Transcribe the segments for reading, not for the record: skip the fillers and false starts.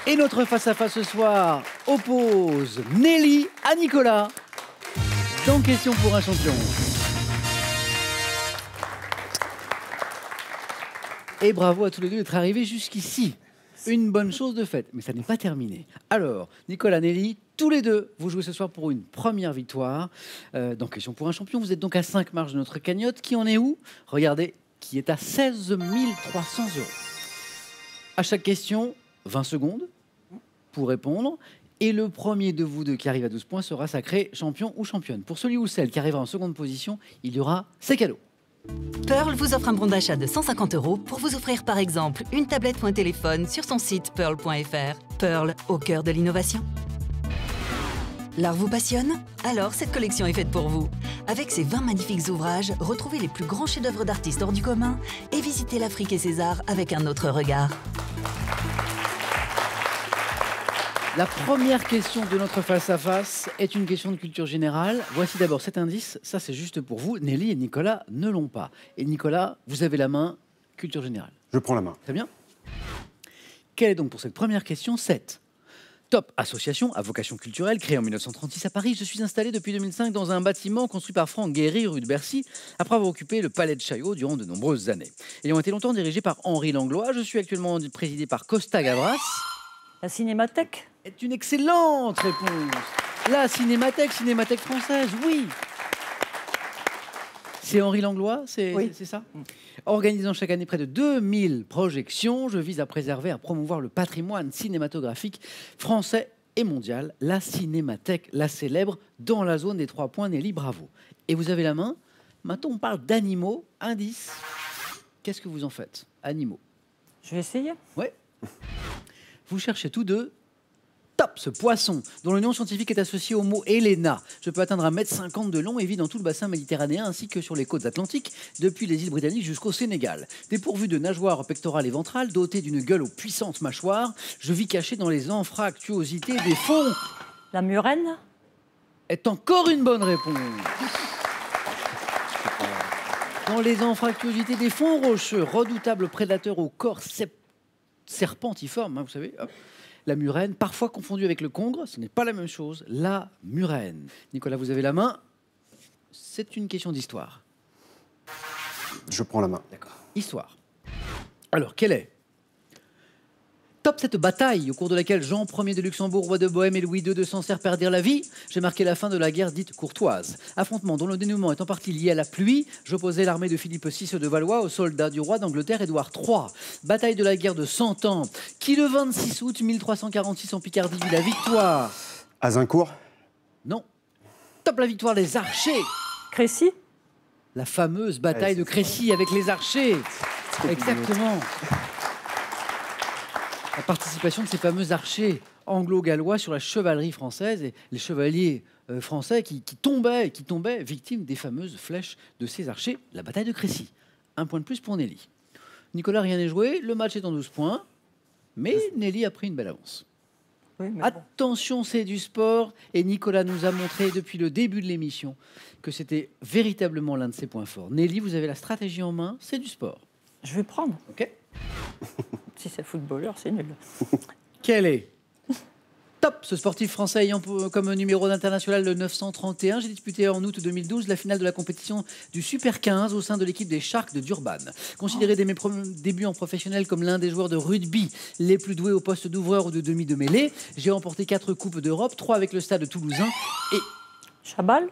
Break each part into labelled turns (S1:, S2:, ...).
S1: Et notre face-à-face ce soir oppose Nelly à Nicolas dans Question pour un champion. Et bravo à tous les deux d'être arrivés jusqu'ici. Une bonne chose de faite, mais ça n'est pas terminé. Alors, Nicolas, Nelly, tous les deux, vous jouez ce soir pour une première victoire. Dans Question pour un champion, vous êtes donc à 5 marges de notre cagnotte. Qui en est où? Regardez, qui est à 16 300 €. À chaque question, 20 secondes pour répondre. Et le premier de vous deux qui arrive à 12 points sera sacré champion ou championne. Pour celui ou celle qui arrivera en seconde position, il y aura ses cadeaux.
S2: Pearl vous offre un bon d'achat de 150 € pour vous offrir par exemple une tablette ou un téléphone sur son site pearl.fr. Pearl, au cœur de l'innovation. L'art vous passionne? Alors cette collection est faite pour vous. Avec ses 20 magnifiques ouvrages, retrouvez les plus grands chefs-d'œuvre d'artistes hors du commun et visitez l'Afrique et ses arts avec un autre regard.
S1: La première question de notre face-à-face est une question de culture générale. Voici d'abord cet indice, ça c'est juste pour vous. Nelly et Nicolas ne l'ont pas. Et Nicolas, vous avez la main, culture générale.
S3: Je prends la main.
S1: Très bien. Quelle est donc pour cette première question 7? Top association à vocation culturelle créée en 1936 à Paris. Je suis installé depuis 2005 dans un bâtiment construit par Franck Guéry, rue de Bercy, après avoir occupé le palais de Chaillot durant de nombreuses années. Ayant été longtemps dirigé par Henri Langlois, je suis actuellement présidé par Costa Gavras.
S4: La Cinémathèque
S1: Est une excellente réponse. La Cinémathèque française, oui. C'est Henri Langlois, c'est ça? Organisant chaque année près de 2000 projections, je vise à préserver, à promouvoir le patrimoine cinématographique français et mondial. La Cinémathèque, la célèbre, dans la zone des 3 points. Nelly, bravo. Et vous avez la main. Maintenant, on parle d'animaux. Indice. Qu'est-ce que vous en faites? Animaux.
S4: Je vais essayer.
S1: Ouais. Vous cherchez tous deux top, ce poisson, dont le nom scientifique est associé au mot Helena. Je peux atteindre 1,50 m de long et vit dans tout le bassin méditerranéen ainsi que sur les côtes atlantiques, depuis les îles britanniques jusqu'au Sénégal. Dépourvu de nageoires pectorales et ventrales, doté d'une gueule aux puissantes mâchoires, je vis caché dans les anfractuosités des fonds.
S4: La murène
S1: Est encore une bonne réponse. Dans les anfractuosités des fonds rocheux, redoutable prédateur au corps serpentiforme, vous savez. Hop. La murène, parfois confondue avec le congre, ce n'est pas la même chose. La murène. Nicolas, vous avez la main. C'est une question d'histoire.
S3: Je prends la main.
S1: D'accord. Histoire. Alors, quelle est top cette bataille au cours de laquelle Jean Ier de Luxembourg, roi de Bohême et Louis II de Sancerre perdirent la vie? J'ai marqué la fin de la guerre dite courtoise. Affrontement dont le dénouement est en partie lié à la pluie. J'opposais l'armée de Philippe VI de Valois aux soldats du roi d'Angleterre Édouard III. Bataille de la guerre de 100 ans qui le 26 août 1346 en Picardie vit la victoire.
S3: Azincourt?
S1: Non. Top la victoire des archers.
S4: Crécy
S1: La fameuse bataille de Crécy avec les archers. Exactement. La participation de ces fameux archers anglo-gallois sur la chevalerie française et les chevaliers français qui tombaient victimes des fameuses flèches de ces archers. La bataille de Crécy. 1 point de plus pour Nelly. Nicolas, rien n'est joué. Le match est en 12 points. Mais Nelly a pris une belle avance.
S4: Oui, mais
S1: Attention, c'est du sport. Et Nicolas nous a montré depuis le début de l'émission que c'était véritablement l'un de ses points forts. Nelly, vous avez la stratégie en main. C'est du sport.
S4: Je vais prendre.
S1: OK.
S4: Si c'est footballeur, c'est nul.
S1: Quel est top ce sportif français ayant comme numéro d'international le 931? J'ai disputé en août 2012 la finale de la compétition du Super 15 au sein de l'équipe des Sharks de Durban. Considéré dès mes débuts en professionnel comme l'un des joueurs de rugby les plus doués au poste d'ouvreur ou de demi de mêlée, j'ai remporté 4 coupes d'Europe, 3 avec le Stade toulousain et...
S4: Chabal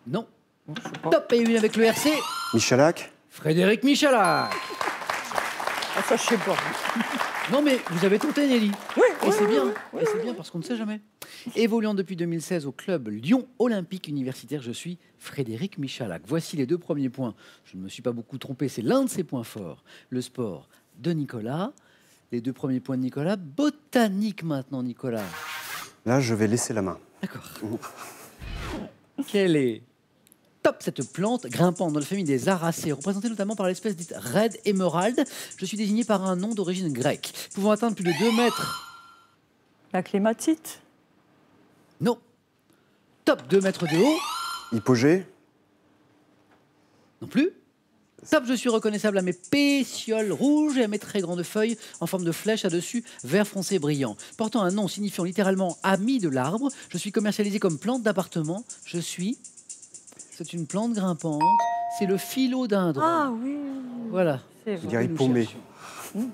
S1: Non.
S4: Je sais pas.
S1: Top et une avec le RC.
S3: Michalak?
S1: Frédéric Michalak.
S4: Ah, ça, je sais pas.
S1: Non mais vous avez tenté Nelly.
S4: Oui,
S1: Et c'est bien, et c'est bien parce qu'on ne sait jamais. Évoluant depuis 2016 au club Lyon Olympique Universitaire, je suis Frédéric Michalak. Voici les 2 premiers points. Je ne me suis pas beaucoup trompé, c'est l'un de ses points forts. Le sport de Nicolas. Les 2 premiers points de Nicolas. Botanique maintenant, Nicolas.
S3: Là, je vais laisser la main.
S1: D'accord. Quelle est top cette plante grimpante dans la famille des Aracées, représentée notamment par l'espèce dite Red Emerald? Je suis désigné par un nom d'origine grecque, pouvant atteindre plus de 2 mètres.
S4: La clématite
S1: Non. Top 2 mètres de haut.
S3: Hypogée?
S1: Non plus. Top, je suis reconnaissable à mes pétioles rouges et à mes très grandes feuilles en forme de flèche à dessus vert foncé brillant. Portant un nom signifiant littéralement ami de l'arbre, je suis commercialisé comme plante d'appartement. C'est une plante grimpante. C'est le philodendron.
S4: Ah oui.
S1: Voilà.
S4: C'est
S3: Je
S4: vrai.
S3: dirais
S1: Nous
S3: paumé.
S1: cherchions.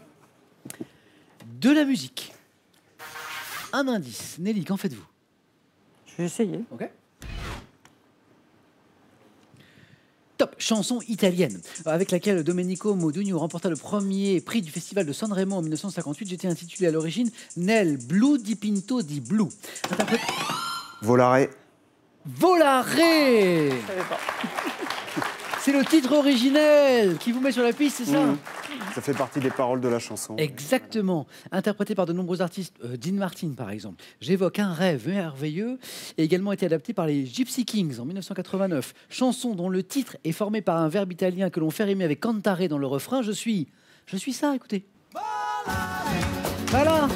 S1: De la musique. Un indice. Nelly, qu'en faites-vous?
S4: Je vais essayer.
S1: Ok. Top, chanson italienne, avec laquelle Domenico Modugno remporta le premier prix du festival de Sanremo en 1958. J'étais intitulé à l'origine Nel blu dipinto di blu. Interprète
S3: Volare.
S1: Volare.
S4: Je savais pas.
S1: C'est le titre originel qui vous met sur la piste, c'est ça?
S3: Ça fait partie des paroles de la chanson.
S1: Exactement. Interprété par de nombreux artistes, Dean Martin par exemple. J'évoque un rêve merveilleux et également été adapté par les Gypsy Kings en 1989. Chanson dont le titre est formé par un verbe italien que l'on fait rimer avec cantare dans le refrain. Je suis ça, écoutez. Voilà.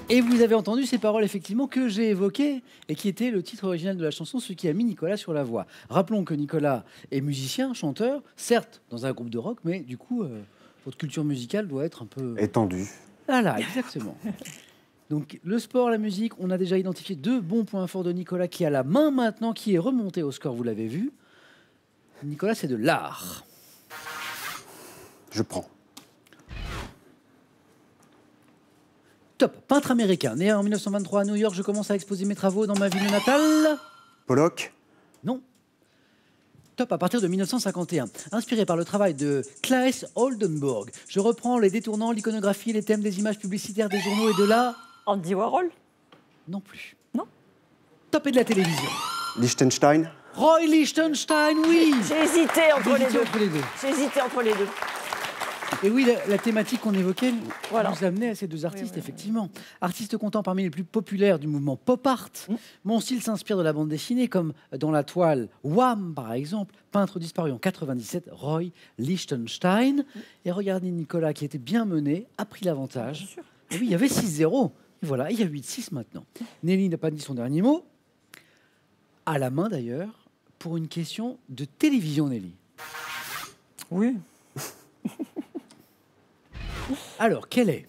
S1: Et vous avez entendu ces paroles effectivement que j'ai évoquées et qui étaient le titre original de la chanson, ce qui a mis Nicolas sur la voie. Rappelons que Nicolas est musicien, chanteur, certes dans un groupe de rock, mais du coup, votre culture musicale doit être un peu...
S3: Étendu.
S1: Voilà, exactement. Donc le sport, la musique, on a déjà identifié 2 bons points forts de Nicolas qui a la main maintenant, qui est remonté au score, vous l'avez vu. Nicolas, c'est de l'art.
S3: Je prends.
S1: Top, peintre américain, né en 1923 à New York, je commence à exposer mes travaux dans ma ville natale.
S3: Pollock.
S1: Non. Top, à partir de 1951. Inspiré par le travail de Claes Oldenburg, je reprends les détournants, l'iconographie, les thèmes des images publicitaires des journaux et de la...
S4: Andy Warhol.
S1: Non plus.
S4: Non.
S1: Top, et de la télévision.
S3: Liechtenstein.
S1: Roy Lichtenstein, oui.
S4: J'ai hésité entre les
S1: Hésitez
S4: deux.
S1: entre les deux.
S4: J'ai hésité entre les deux.
S1: Et oui, la thématique qu'on évoquait
S4: Voilà.
S1: nous amenait à ces 2 artistes,
S4: oui.
S1: effectivement. Artistes comptant parmi les plus populaires du mouvement pop art. Mon style s'inspire de la bande dessinée, comme dans la toile Wham, par exemple, peintre disparu en 97, Roy Lichtenstein. Et regardez Nicolas, qui était bien mené, a pris l'avantage. Et oui, il y avait 6-0. Et voilà, il y a 8-6 maintenant. Nelly n'a pas dit son dernier mot. À la main, d'ailleurs, pour une question de télévision, Nelly.
S4: Oui.
S1: Alors, quelle est?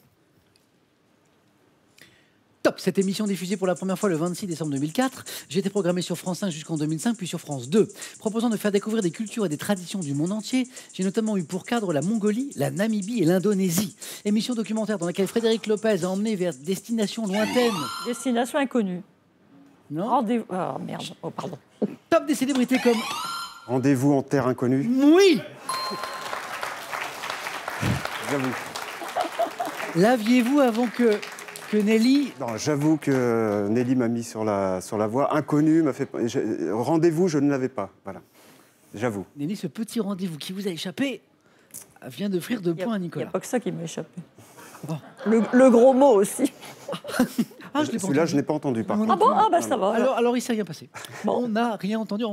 S1: Top, cette émission diffusée pour la première fois le 26 décembre 2004. J'ai été programmée sur France 5 jusqu'en 2005, puis sur France 2. Proposant de faire découvrir des cultures et des traditions du monde entier, j'ai notamment eu pour cadre la Mongolie, la Namibie et l'Indonésie. Émission documentaire dans laquelle Frédéric Lopez a emmené vers destinations lointaines.
S4: Destination inconnue.
S1: Non?
S4: Rendez-vous. Ah merde. Oh, pardon.
S1: Top des célébrités comme...
S3: Rendez-vous en terre inconnue.
S1: Oui!
S3: J'avoue.
S1: L'aviez-vous avant que Nelly...
S3: Non, j'avoue que Nelly m'a mis sur la voie. Inconnu m'a fait. Rendez-vous, je ne l'avais pas. Voilà. J'avoue.
S1: Nelly, ce petit rendez-vous qui vous a échappé vient d'offrir 2 points à
S4: Il n'y
S1: Nicolas.
S4: a pas que ça qui m'a échappé.
S1: Bon.
S4: Le gros mot aussi.
S1: Ah, je l'ai pas
S3: Celui-là,
S1: entendu.
S3: je n'ai pas entendu par
S1: Moi
S3: contre.
S1: non
S4: Ah bon?
S1: plus.
S4: Ah bah ça va.
S1: Alors il s'est rien passé.
S4: Bon.
S1: On n'a rien entendu.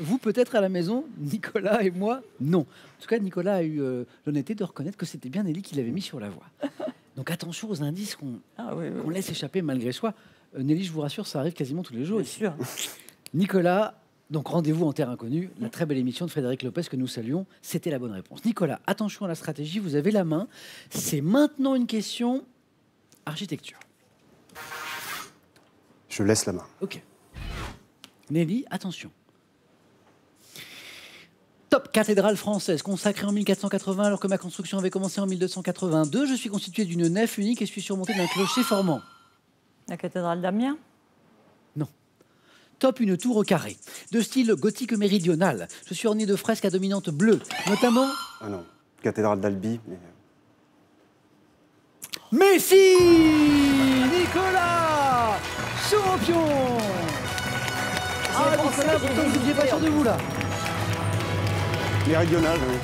S1: Vous peut-être à la maison, Nicolas et moi, non. En tout cas, Nicolas a eu l'honnêteté de reconnaître que c'était bien Nelly qui l'avait mis sur la voie. Donc attention aux indices qu'on
S4: Ah oui,
S1: qu'on laisse échapper malgré soi. Nelly, je vous rassure, ça arrive quasiment tous les jours.
S4: bien sûr.
S1: Nicolas, donc rendez-vous en terre inconnue, la très belle émission de Frédéric Lopez que nous saluons, c'était la bonne réponse. Nicolas, attention à la stratégie, vous avez la main. C'est maintenant une question architecture.
S3: Je laisse la main.
S1: Ok. Nelly, attention. Top, cathédrale française, consacrée en 1480 alors que ma construction avait commencé en 1282. Je suis constitué d'une nef unique et suis surmonté d'un clocher formant.
S4: La cathédrale d'Amiens.
S1: Non. Top, une tour au carré, de style gothique méridional. Je suis orné de fresques à dominante bleue, notamment...
S3: Ah non. Cathédrale d'Albi. Mais...
S1: Messi Nicolas champion. Ah Nicolas, pourtant vous n'étiez pas sûr de vous là.
S3: Méridional, oui.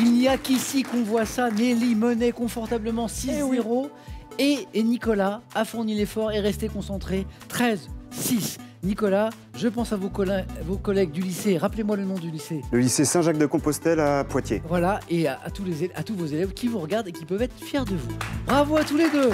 S1: Il n'y a qu'ici qu'on voit ça. Nelly menait confortablement 6-0 et Nicolas a fourni l'effort et resté concentré. 13-6. Nicolas, je pense à vos collègues du lycée. Rappelez-moi le nom du lycée.
S3: Le lycée Saint-Jacques-de-Compostelle à Poitiers.
S1: Voilà, et à tous vos élèves qui vous regardent et qui peuvent être fiers de vous. Bravo à tous les deux.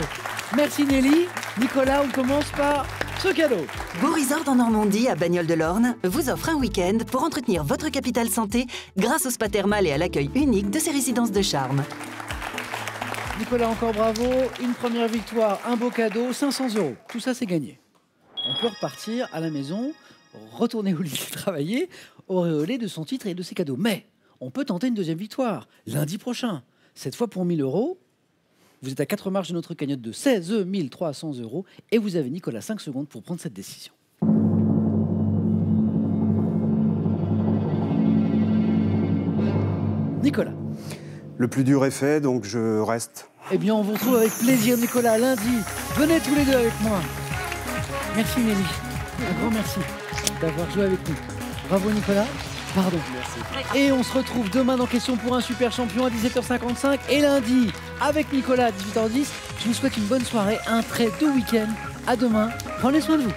S1: Merci Nelly. Nicolas, on commence par ce cadeau.
S2: Beau Resort en Normandie, à Bagnoles-de-l'Orne, vous offre un week-end pour entretenir votre capital santé grâce au spa thermal et à l'accueil unique de ses résidences de charme.
S1: Nicolas, encore bravo. Une première victoire, un beau cadeau, 500 €. Tout ça, c'est gagné. On peut repartir à la maison, retourner au lycée travailler, auréolé de son titre et de ses cadeaux. Mais on peut tenter une deuxième victoire lundi prochain. Cette fois pour 1 000 €. Vous êtes à 4 marches de notre cagnotte de 16 300 € et vous avez, Nicolas, 5 secondes pour prendre cette décision. Nicolas.
S3: Le plus dur est fait, donc je reste.
S1: Eh bien, on vous retrouve avec plaisir, Nicolas, lundi. Venez tous les deux avec moi. Merci, Nelly. Un grand merci d'avoir joué avec nous. Bravo, Nicolas. Pardon. Merci. Et on se retrouve demain dans Question pour un super champion à 17h55 et lundi avec Nicolas à 18h10. Je vous souhaite une bonne soirée, un très doux week-end. À demain. Prenez soin de vous.